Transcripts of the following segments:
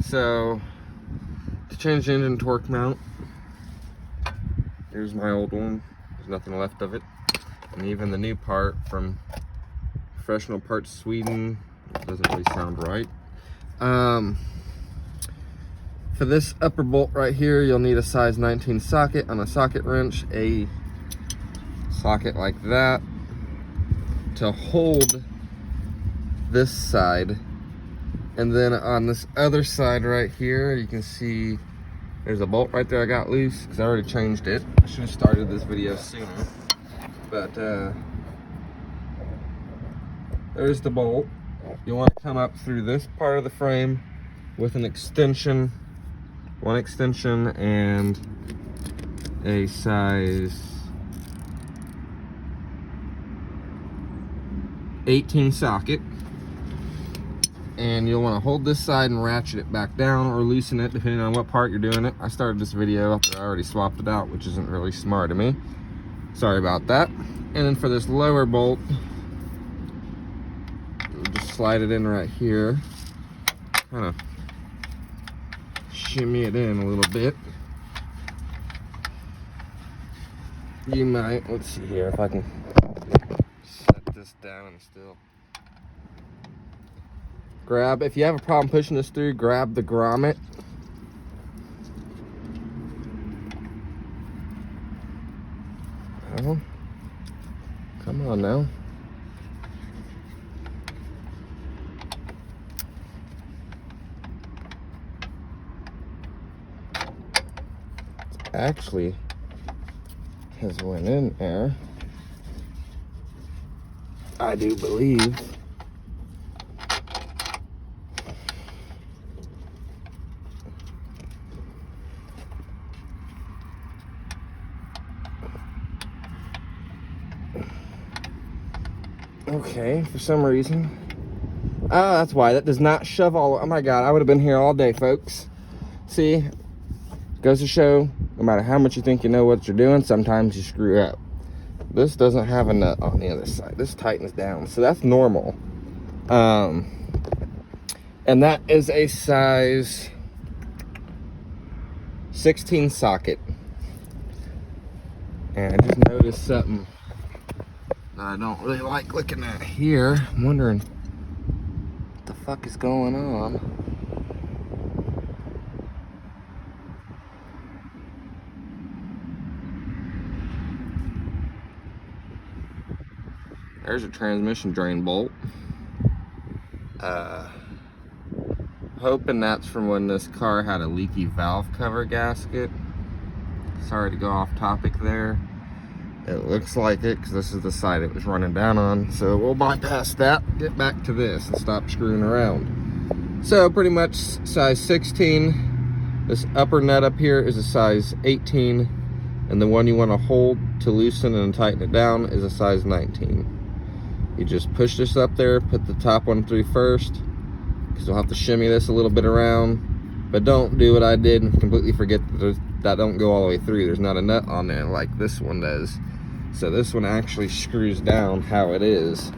So to change the engine torque mount, here's my old one. There's nothing left of it. And even the new part from Professional Parts Sweden, it doesn't really sound right. For this upper bolt right here, you'll need a size 19 socket on a socket wrench, a socket like that to hold this side. And then on this other side right here, you can see there's a bolt right there I got loose because I already changed it. I should have started this video sooner. But there's the bolt. You want to come up through this part of the frame with an extension, one extension and a size 18 socket. And you'll want to hold this side and ratchet it back down or loosen it depending on what part you're doing it. I started this video after I already swapped it out, which isn't really smart of me. Sorry about that. And then for this lower bolt, just slide it in right here. Kind of shimmy it in a little bit. You might, let's see here if I can set this down and still grab. If you have a problem pushing this through, grab the grommet. Oh, come on now. Actually has went in there, I do believe. Okay, for some reason. Oh, that's why. That does not shove all. Oh my God, I would have been here all day, folks. See, goes to show, no matter how much you think you know what you're doing, sometimes you screw up. This doesn't have a nut on the other side. This tightens down, so that's normal. And that is a size 16 socket. And I just noticed something that I don't really like looking at here. I'm wondering what the fuck is going on. There's a transmission drain bolt. Hoping that's from when this car had a leaky valve cover gasket. Sorry to go off topic there. It looks like it because this is the side it was running down on. So we'll bypass that, get back to this and stop screwing around. So pretty much size 16. This upper nut up here is a size 18. And the one you want to hold to loosen and tighten it down is a size 19. You just push this up there, put the top one through first, because you'll have to shimmy this a little bit around. But don't do what I did and completely forget that don't go all the way through. There's not a nut on there like this one does. So this one actually screws down how it is.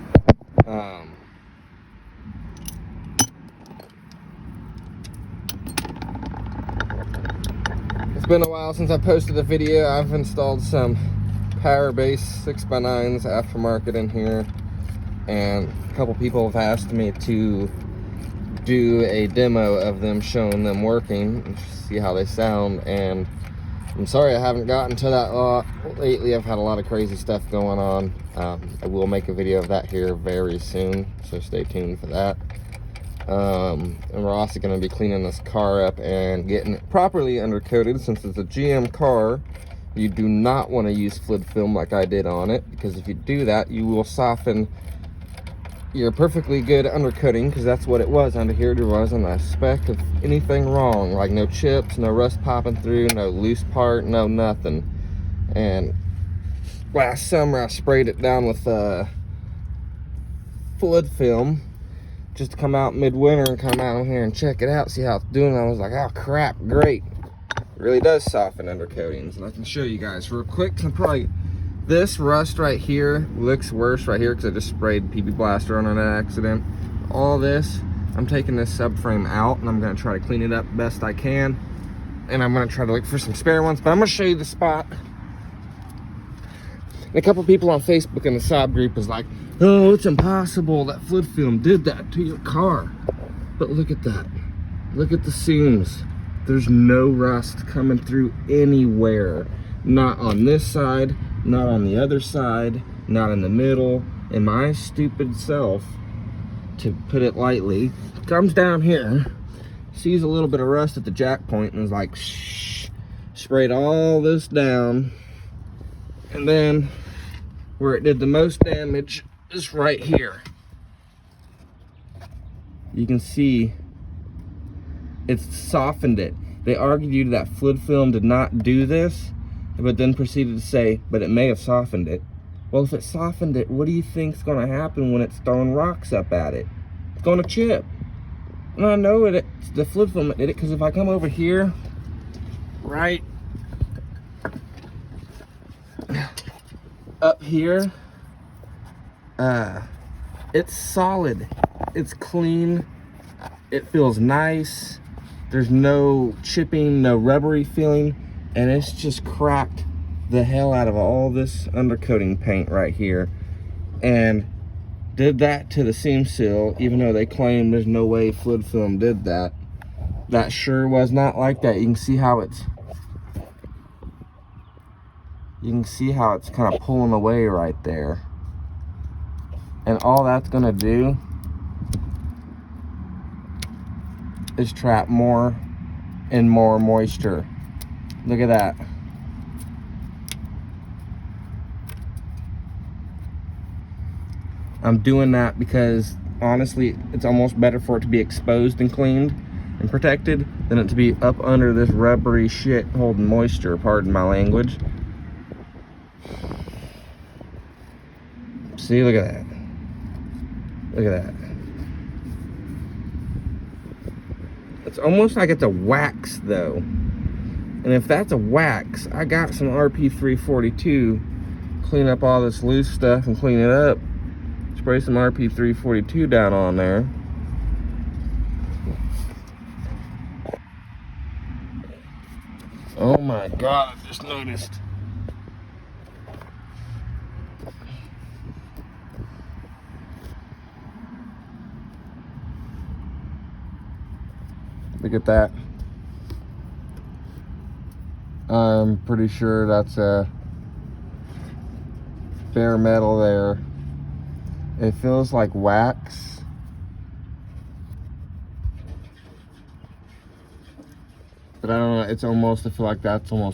It's been a while since I posted a video. I've installed some Power Base 6x9s aftermarket in here. And a couple people have asked me to do a demo of them, showing them working and see how they sound. And I'm sorry I haven't gotten to that lot lately. I've had a lot of crazy stuff going on. I will make a video of that here very soon, so stay tuned for that. And we're also going to be cleaning this car up and getting it properly undercoated. Since it's a GM car, you do not want to use fluid film like I did on it, because if you do that, you will soften your perfectly good undercoating, because that's what it was under here. There wasn't a speck of anything wrong, like no chips, no rust popping through, no loose part, no nothing. And last summer I sprayed it down with fluid film just to come out midwinter and come out here and check it out, see how it's doing. I was like, oh crap, great. It really does soften undercoatings, and I can show you guys real quick. And probably this rust right here looks worse right here because I just sprayed PB Blaster on an accident. All this I'm taking this subframe out and I'm gonna try to clean it up best I can. And I'm gonna try to look for some spare ones, but I'm gonna show you the spot. And a couple people on Facebook in the Saab group is like, oh, it's impossible that fluid film did that to your car. But look at that. Look at the seams. There's no rust coming through anywhere. Not on this side, not on the other side, not in the middle. And my stupid self, to put it lightly, comes down here, sees a little bit of rust at the jack point and is like, shh, sprayed all this down. And then where it did the most damage is right here. You can see it's softened it. They argued that fluid film did not do this, but then proceeded to say, but it may have softened it. Well, if it softened it, what do you think's gonna happen when it's throwing rocks up at it? It's gonna chip. And I know it's the fluid film that did it, because if I come over here, right up here, it's solid, it's clean, it feels nice, there's no chipping, no rubbery feeling, and it's just cracked the hell out of all this undercoating paint right here, and did that to the seam seal, even though they claim there's no way fluid film did that. That sure was not like that. You can see how it's kind of pulling away right there. And all that's gonna do is trap more and more moisture. Look at that. I'm doing that because honestly, it's almost better for it to be exposed and cleaned and protected than it to be up under this rubbery shit holding moisture, pardon my language. See, look at that. Look at that. It's almost like it's a wax though. And if that's a wax, I got some RP342, clean up all this loose stuff and clean it up. Spray some RP342 down on there. Oh my God, I just noticed. Look at that. I'm pretty sure that's a bare metal there. It feels like wax. But I don't know, it's almost, I feel like that's almost